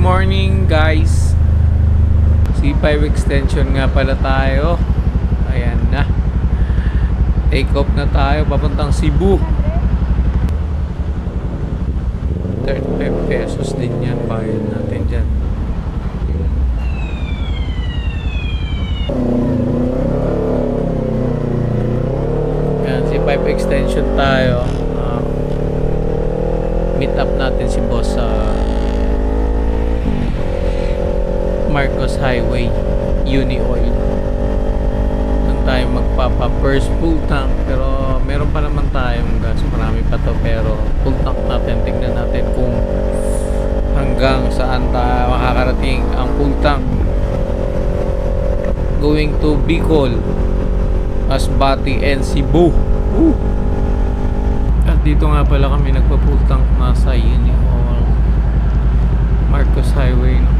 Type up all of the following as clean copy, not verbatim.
morning guys. C5 extension nga pala tayo. Ayan na. Take off na tayo papuntang Cebu. 35 pesos din yan. Bayad natin dyan. Ayan, C5 extension tayo. Meet up natin si boss sa Marcos Highway, Uni Oil. Doon tayo magpapa first full tank, pero meron pa naman tayong gas, marami pa to, pero full tank natin. Tingnan natin kung hanggang saan tayo makakarating ang full tank. Going to Bicol, Masbate and Cebu. At dito nga pala kami nagpa-full tank na sa Uni Oil, Marcos Highway, no?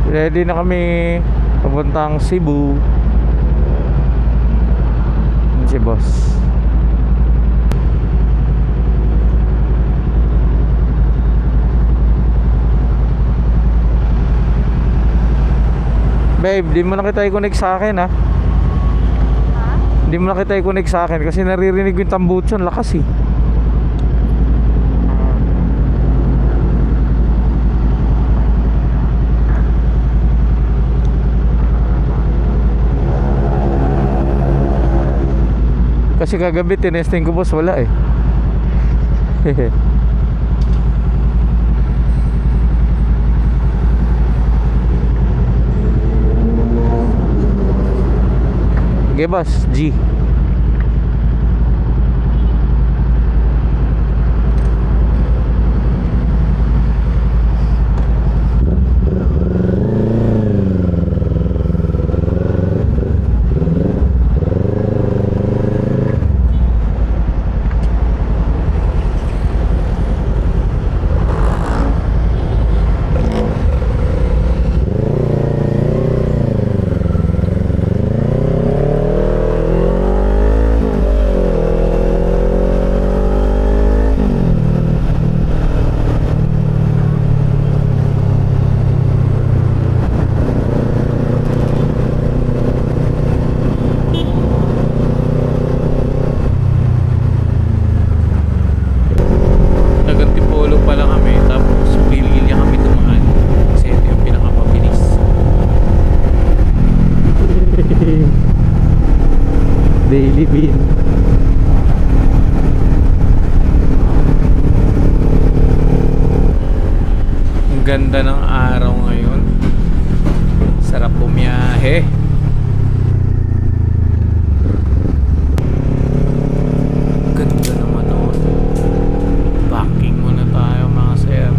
Ready na kami papuntang Cebu. Yan si boss. Babe, di mo na kita i-connect sa akin, ha? Di mo na kita i-connect sa akin kasi naririnig yung tambutson, lakas eh. Kasi kagabi tinesting ko boss, wala eh. Okay boss, G. Daily bean. Ang ganda ng araw ngayon. Sarap bumiyahe. Ganda naman noon. Backing muna tayo mga sir.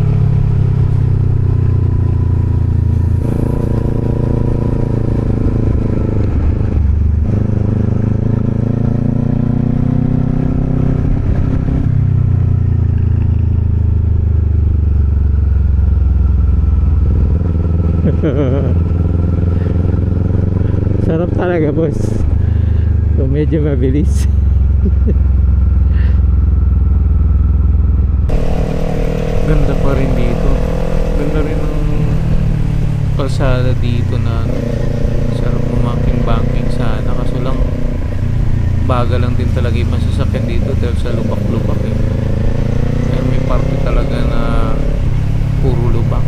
Sarap talaga boss. So medyo mabilis. Ganda pa rin dito. Ganda rin ang kalsada dito na sarap bumaking-banking sana. Kaso lang bagal lang din talaga yung masasakyan dito dahil sa lubak-lubak eh. Kaya may parte talaga na puro lubak.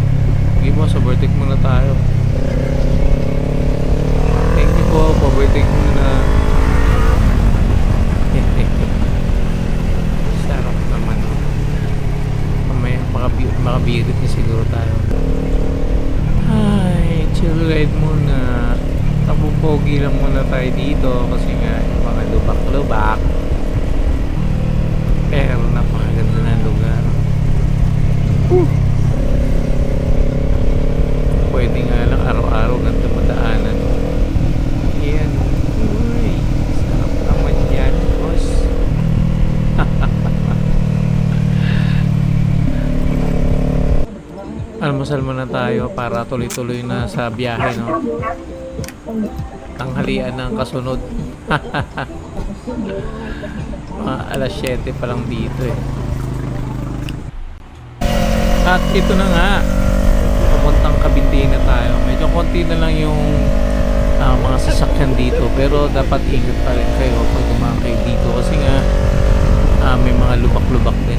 Sige mo, sa vertic muna tayo. Thank you po, pa-vertic muna. Sarap naman. Mamaya makabirit na siguro tayo. Ay, chill ride muna. Tapupogi lang muna tayo dito kasi nga yung mga lubak-lubak. Pero napakaganda na lugar. Pwede nga lang araw-araw ganito madaanan. Yan. Uy, sarap naman yan, boss. Almusal muna tayo para tuloy-tuloy na sa biyahe, no? Tanghalian ng kasunod. Mga alas 7 pa lang dito eh. At ito na nga, papuntang Kabinti na tayo. Medyo konti na lang yung mga sasakyan dito, pero dapat ingat pa rin kayo pag dumaan kayo dito kasi nga may mga lubak-lubak din.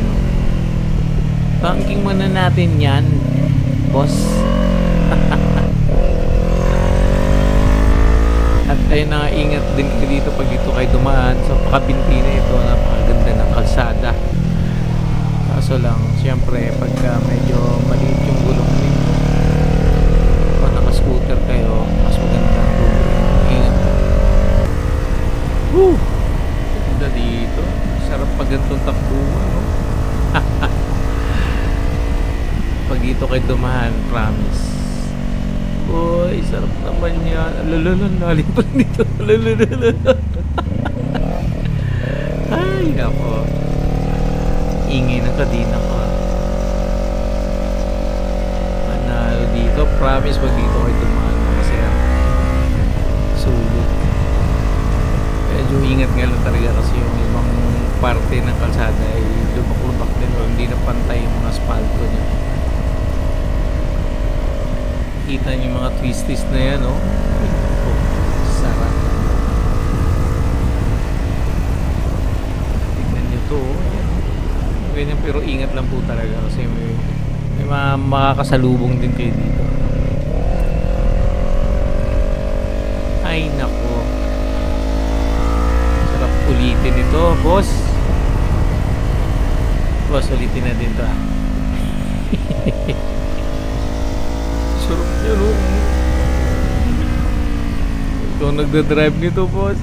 Banking muna natin yan, boss. At ayun na nga, ingat din kayo dito pag dito kayo dumaan sa Kabinti na ito. Napakaganda ng kalsada. Kaso lang, siyempre pagka medyo maliit yung gulong nito, kung naka-scooter kayo, mas maganda ang gulong. Ingat. Woo! Ganda dito. Sarap pag ganitong takbuhan, no? Pag dito kayo dumaan, promise. Uy, sarap naman yan. Alalalan, lalim pa rin dito. Alalalan. Ay, nako. Ingay ng kadina ko. Manalo dito. Promise pag dito kayo dumaan, kasi sulit. Medyo ingat nga lang talaga kasi yung ibang parte ng kalsada ay lubak-lubak din o hindi na pantay yung mga asfalto niya. Kita niyo yung mga twisties na yan, oh. Sarap. Tignan niyo to, oh. Ganyan, pero ingat lang po talaga kasi may mga makakasalubong din kayo dito. Ay nako, sarap ulitin ito, boss. Boss, ulitin natin to, sarap niya, no? Ikaw nagdadrive nito, boss.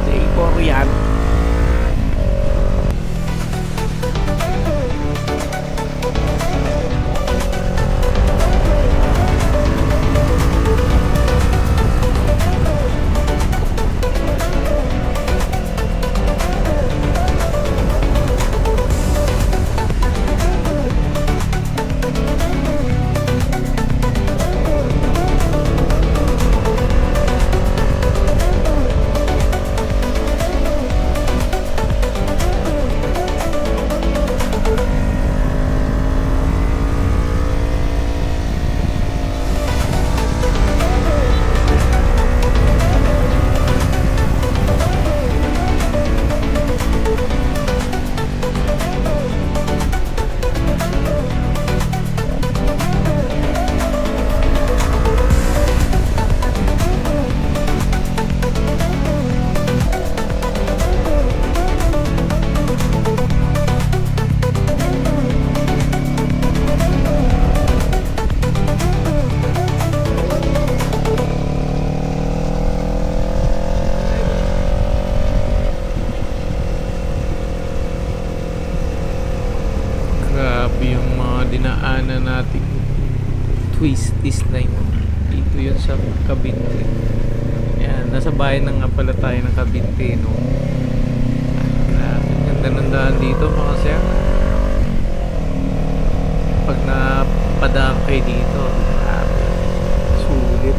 Day 4 yan. Yung mga dinaanan natin twisties na yun dito yun sa Kabinti. Yan, nasa bayan na nga pala tayo ng Kabinti, no? Ganda ng daan dito mga sir. Pag napadaan kayo dito, sulit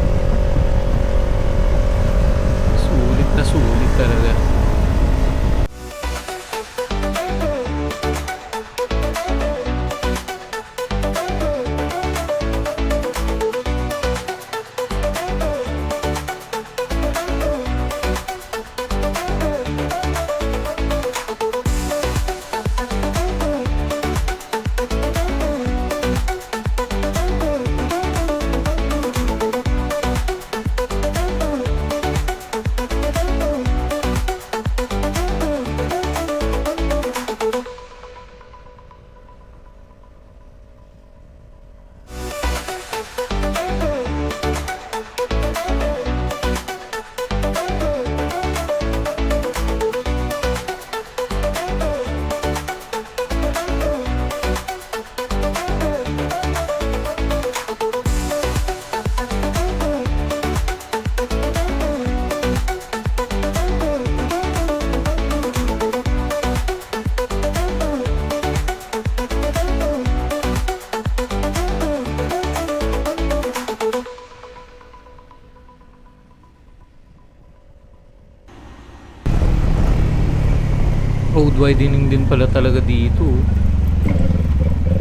na sulit talaga. Road widening din pala talaga dito.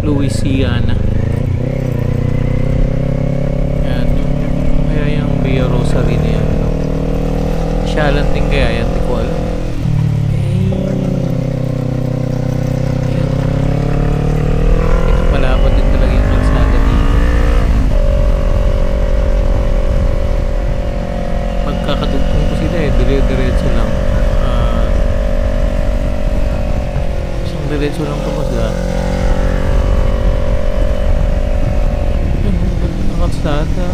Louisiana. Yan, kaya yung Via Rosary na yan, no? Syalan din kaya yan, di ko alam. Pinapalapad din talaga yung kalsada dito. Magkakadugtong ko sila eh, dire-diretso lang. Isang diretso lang ito basta. Kalsada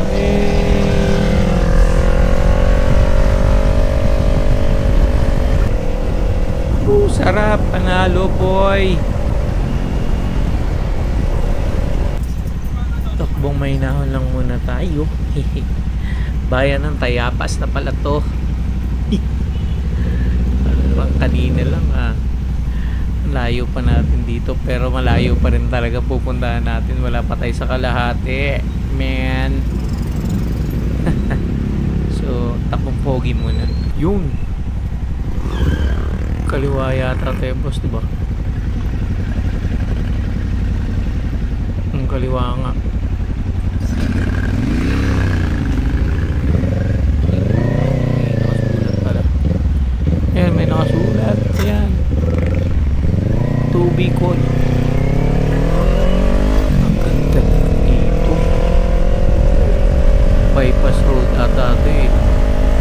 sarap, panalo boy. Takbong mahinahon lang muna tayo. Bayan ng Tayapas na pala to. Parang kanina lang layo pa natin dito, pero malayo pa rin talaga pupuntahan natin. Wala pa tayo sa kalahati, man. So takbong pogi muna. Yun, kaliwa yata tayo boss, diba? Ang kaliwa nga. May nakasulat pala. Ayan, may nakasulat. Ayan, to be called. Ang ganda dito. Bypass road ata ito eh.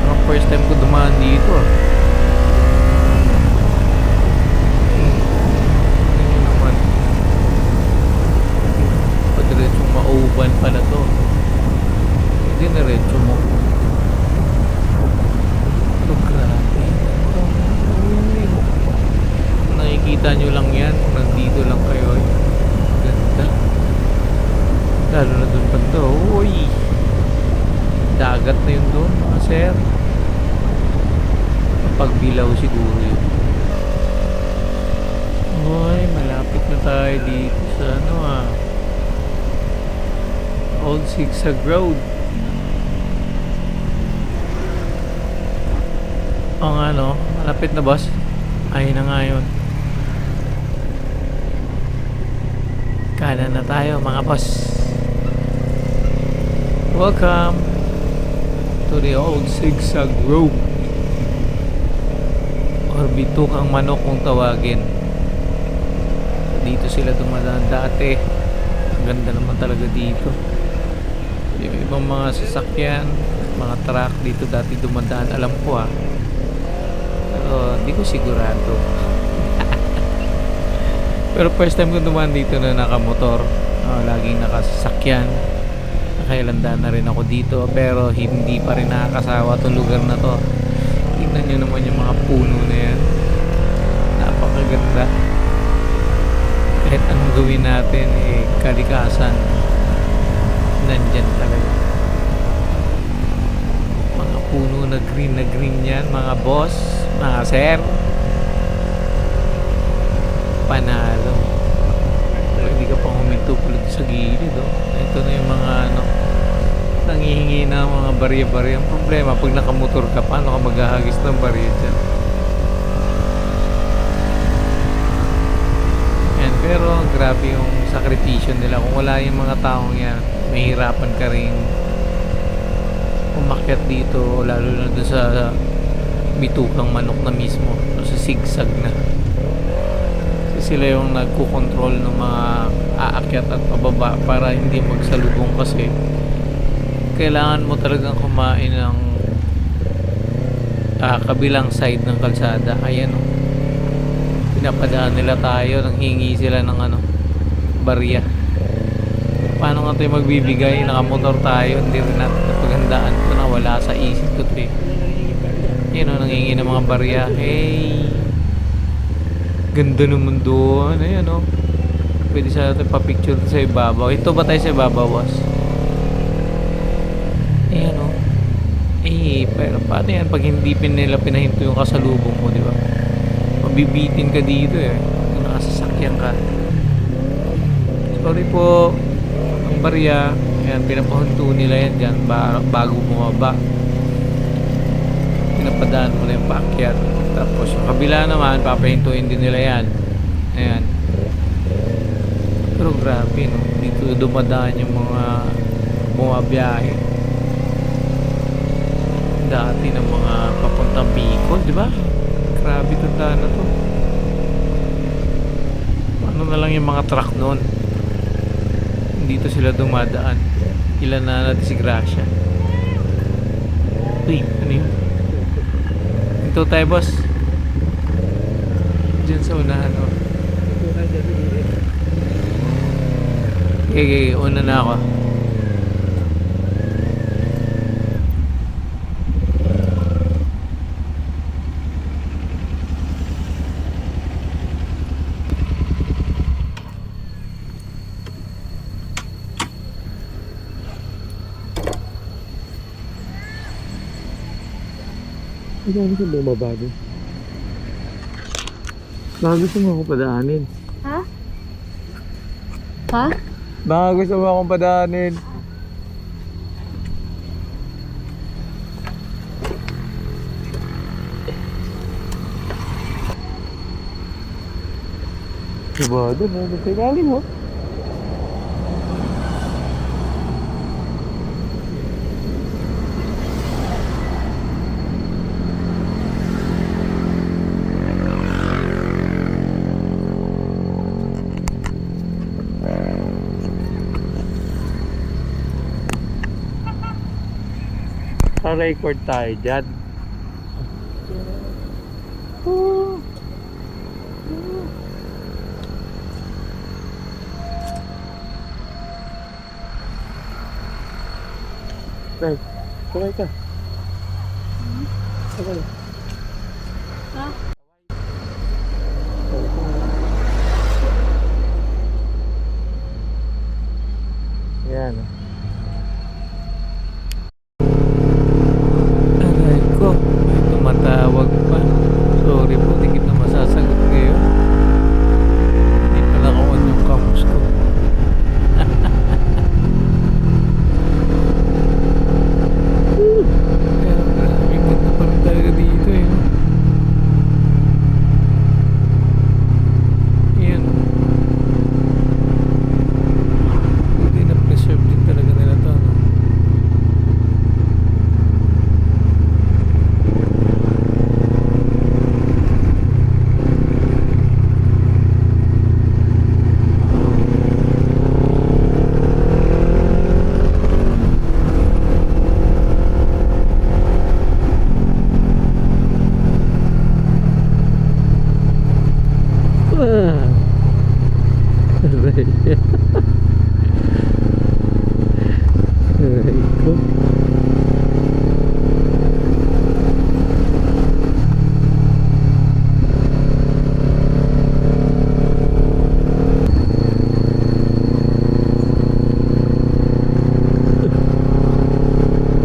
Parang first time ko dumaan dito mauban pala to. Hindi diretso mo. Ito grabe. Nakikita nyo lang yan kung nandito lang kayo. Ganda. Lalo na dun pa to. Uy, dagat na yun dun mga sir. Pagbilaw siguro yun. Uy, malapit na tayo dito sa Old Zigzag Road. O nga no, malapit na boss. Ayun na nga yun. Kanan na tayo mga boss. Welcome to the Old Zigzag Road, or Bitukang Manok kung tawagin. Dito sila dumadaan dati. Ang ganda naman talaga dito. Yung ibang mga sasakyan, mga truck dito dati dumadaan, alam ko pero di ko sigurado. Pero first time ko dumaan dito na nakamotor, laging nakasasakyan. Nakailandaan na rin ako dito, pero hindi pa rin nakakasawa itong lugar na to. Tingnan nyo naman yung mga puno na yan, napakaganda. Kahit anong gawin natin kalikasan nandyan talaga. Mga puno na green yan mga boss, mga sir. Panalo. Hindi ka pang huminto pulot sa gilid Ito na yung mga nangihingi na mga barya-barya. Ang problema pag nakamotor ka, paano ka maghahagis ng barya dyan? Yan, pero grabe yung sakripisyo nila. Kung wala yung mga taong yan, mahirapan ka rin umakyat dito, lalo na doon sa Bitukang Manok na mismo, sa zigzag na. Kasi sila yung nagkukontrol ng mga aakyat at pababa para hindi magsalubong, kasi kailangan mo talagang kumain ng kabilang side ng kalsada. Ayan pinapadaan nila tayo, nanghingi sila ng barya. Paano nga tayo magbibigay? Nakamotor tayo, hindi rin natin napaghandaan ko na, wala sa isip ko ito Yun nangingi ng mga barya. Hey, ganda naman doon. Ayan pwede sa natin pa-picture sa ibabaw. Ito ba tayo sa ibabaw, boss? Ayan pero paano yan pag hindi nila pinahinto yung kasalubong mo, di ba? Mabibitin ka dito kung nakasasakyan ka. Sorry po, ang barya. Ayan, pinapahunto nila yan dyan bago bumaba. Pinapadaan mo na yung paakyat. Tapos yung kabila naman, papahintuin din nila yan. Ayan. Pero grabe, no? Dito dumadaan yung mga bumabiyahe. Dati ng mga papuntang Bicol, di ba? Grabe tanda na to. Ano na lang yung mga truck noon. Dito sila dumadaan. Ilan na natin si Gracia. Uy, ano yun? Ito tayo, boss. Diyan sa unahan, oh. Okay, una na ako. Ikaw gusto mo bumaba doon? Baka gusto mo akong padaanin. Ha? Ha? Baka gusto mo akong padaanin. Diba doon? Ano sa ilalim mo? Record tayo dyan. Right. Kumain ka. Okay. Ha? Yan. Aray ko, may tumatawag pa. Sorry po, di kita masasagot ngayon. Hindi pala ko on yung camus ko. Pero grabe, ganda pa rin talaga dito eh. No? Yan. Hindi na-preserve din talaga nila to. No? Aray. Aray ko.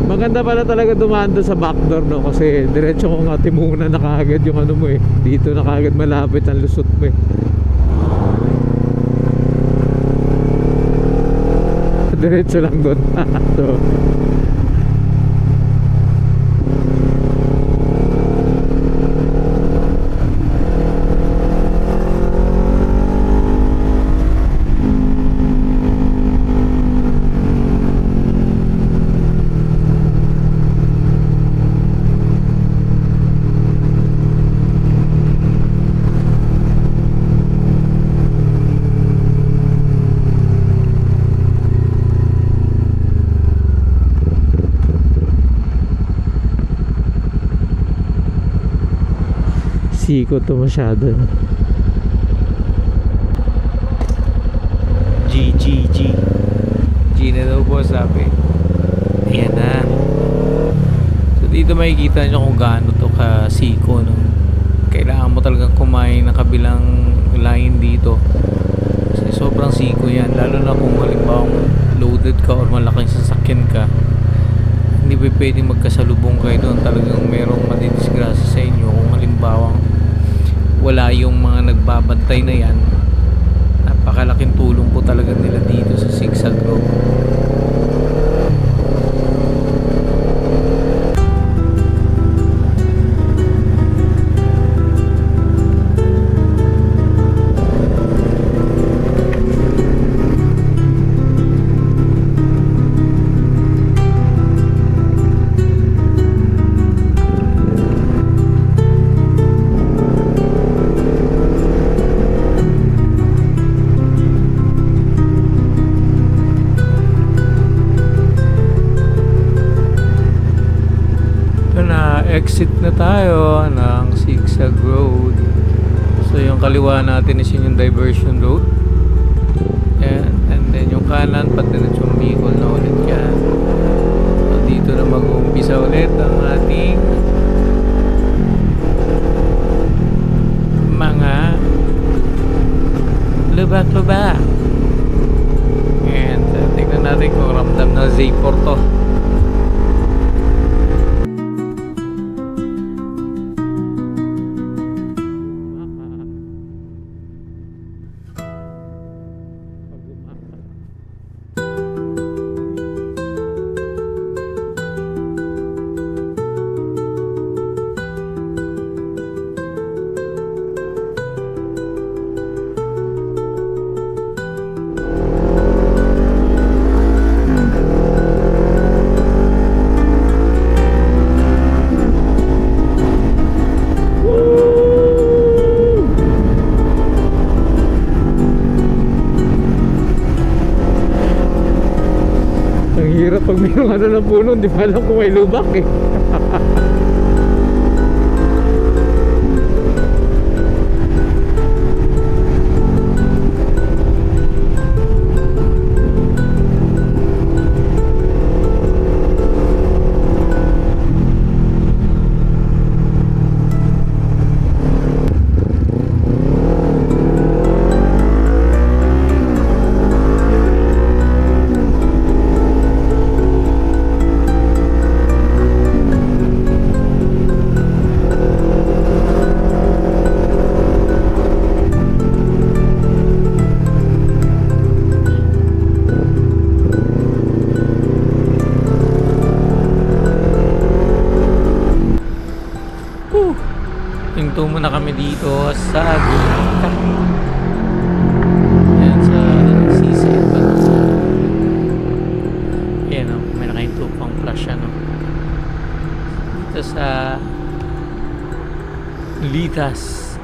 Maganda pala talaga dumaan doon sa backdoor, no? Kasi diretso kong atimunan na kaagad yung ano mo eh. Dito na kaagad malapit ang lusot mo eh. Diretso lang doon. So, siko to masyado. G, G, G. G na daw po sabi. Ayan na. So dito makikita nyo kung gaano to ka-siko, no? Kailangan mo talagang kumain ng kabilang line dito. Kasi sobrang siko yan. Lalo na kung halimbawa loaded ka or malaking sasakyan ka. Hindi pa pwedeng magkasalubong kayo doon. Talagang merong madidisgrasya sa inyo kung halimbawa wala yung mga nagbabantay na yan. Napakalaking tulong po talaga nila dito sa Zigzag Road. exit na tayo ng Zigzag Road. So yung kaliwa natin is yung diversion road. And then yung kanan patinachong Bicol na ulit yan. So dito na mag-uumpisa ulit ang ating mga lubak-lubak. And tignan natin kung ramdam na Z4 to. Ang hirap pag mayroong ano ng puno, hindi pa alam kung may lubak eh. Hinto muna kami dito sa Gita. Ayan sa seaside ba? Ayan o, may nakahinto pang flash ano. Dito sa Litas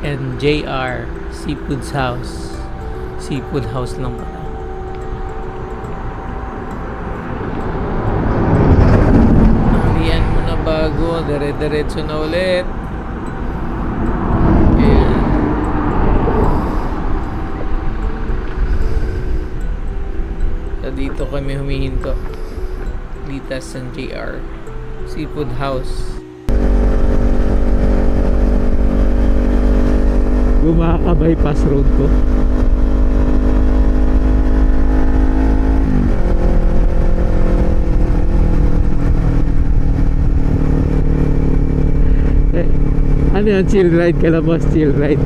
and JR Seafood's House. Seafood House lang pala. Alian mo na bago, dire-diretso na ulit. Dito kami humihinto. Litas and JR Seafood House. Gumaka bypass road ko. Ano yan? Chill ride ka lang, boss? Chill ride.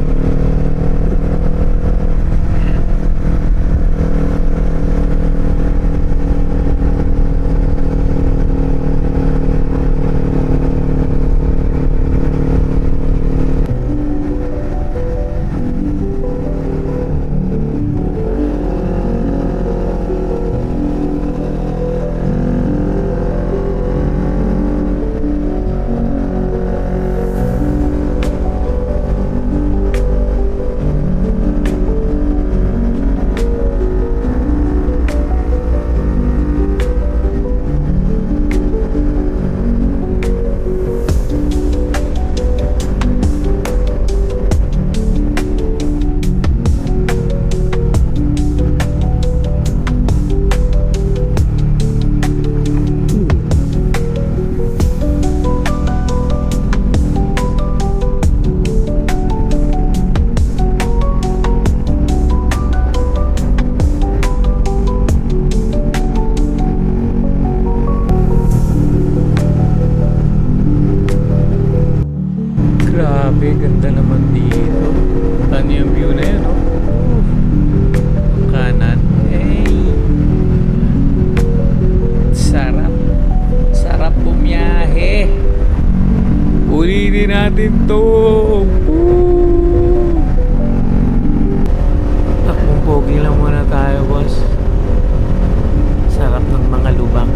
Grabe, ganda naman dito. Ano yung view na yun, no? Ang kanan. Hey! Sarap. Sarap bumiyahe. Ulitin natin to. Woo! Takbong pogi lang muna tayo, boss. Sarap ng mga lubak.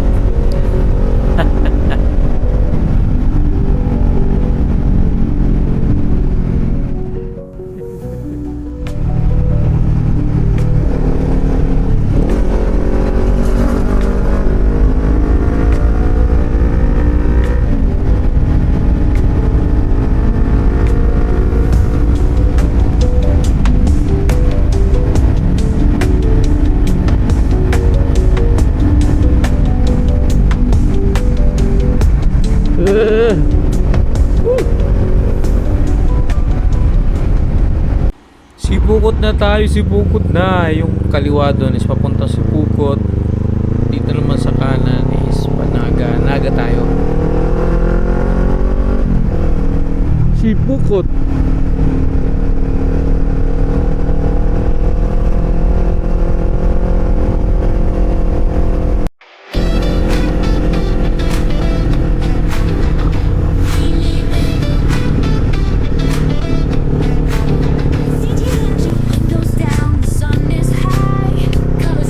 Sipukot na tayo, Sipukot na. Yung kaliwa doon is papunta Sipukot. Dito naman sa kanan is Panaga. Naga tayo. Sipukot.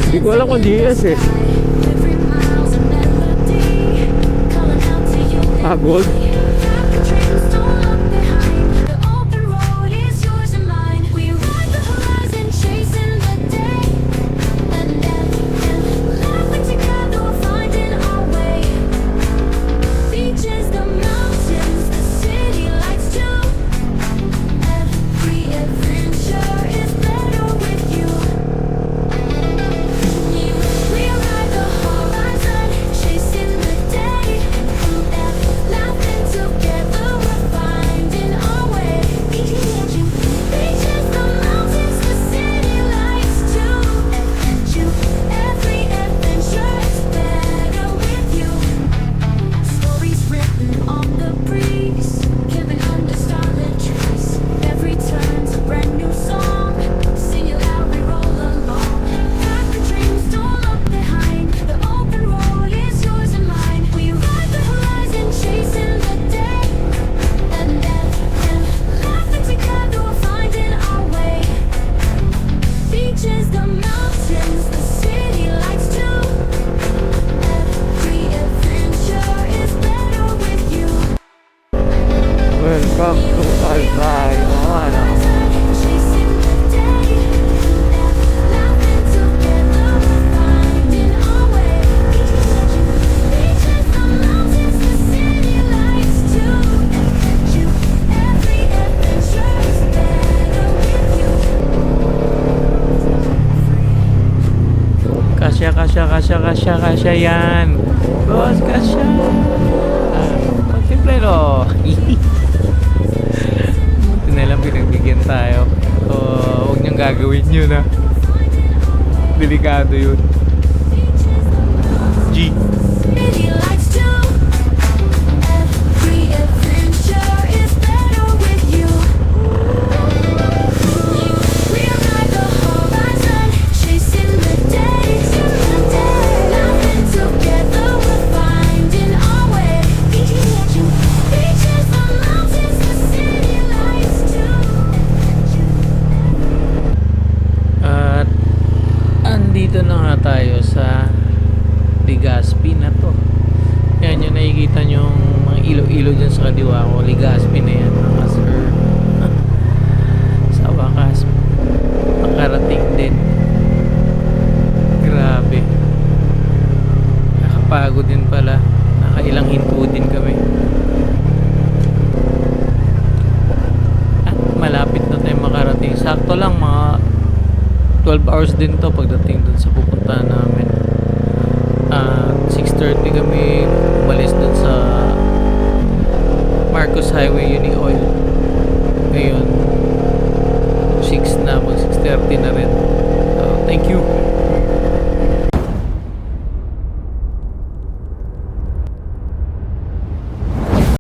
Hindi ko alam kung DS eh. Ah, gold. Welcome to Albay. Kasya yan. Boss, kasya. Simple no. Buti na lang pinagbigyan tayo. So, huwag niyang gagawin yun ha. Delikado yun. G. Dito na nga tayo sa Legazpi na to. Yan yung nakikita nyo mga ilo-ilo dyan sa kadiwa ko. Legazpi na yan mga sir. Sa wakas makarating din. Grabe, nakapagod din pala. Nakailang hinto din kami. At malapit na tayo makarating. Sakto lang mga 12 hours din to pagdating dun sa pupuntahan namin. 6:30 kami umalis dun sa Marcos Highway Uni Oil. Ngayon 6 na, mag 6:30 na rin. So, thank you.